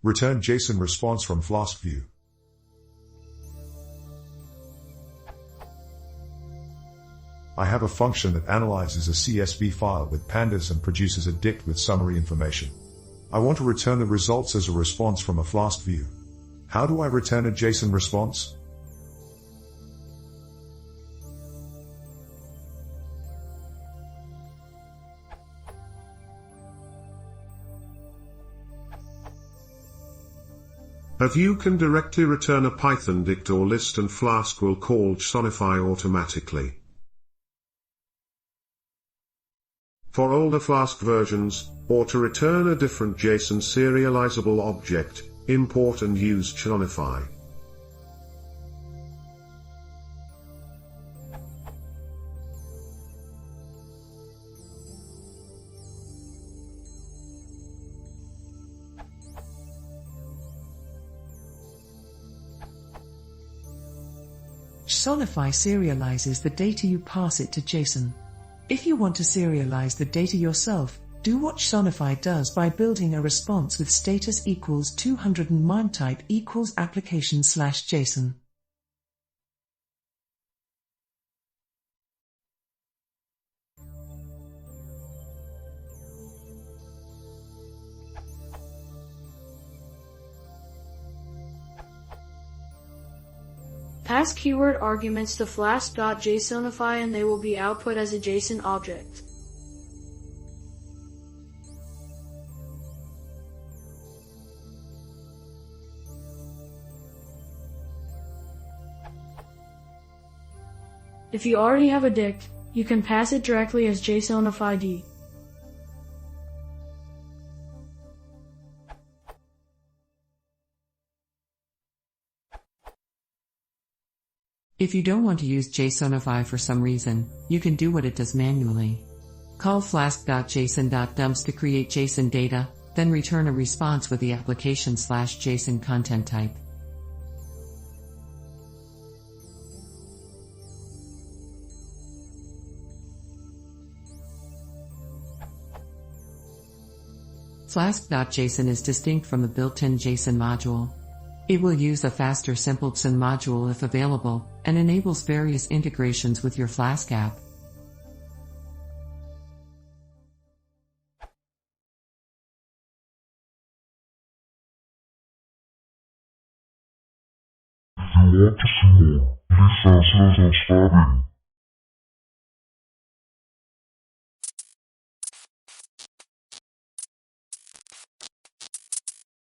Return JSON response from Flask view. I have a function that analyzes a CSV file with pandas and produces a dict with summary information. I want to return the results as a response from a Flask view. How do I return a JSON response? A view can directly return a Python dict or list, and Flask will call JSONify automatically. For older Flask versions, or to return a different JSON serializable object, import and use JSONify. JSONify serializes the data you pass it to JSON. If you want to serialize the data yourself, do what JSONify does by building a response with status equals 200 and MIME type equals application/JSON. Pass keyword arguments to flask.jsonify and they will be output as a JSON object. If you already have a dict, you can pass it directly as JSONify. If you don't want to use JSONify for some reason, you can do what it does manually. Call flask.json.dumps to create JSON data, then return a response with the application/JSON content type. Flask.json is distinct from the built-in JSON module. It will use a faster simple JSON module if available, and enables various integrations with your Flask app. If you want to see more, please subscribe.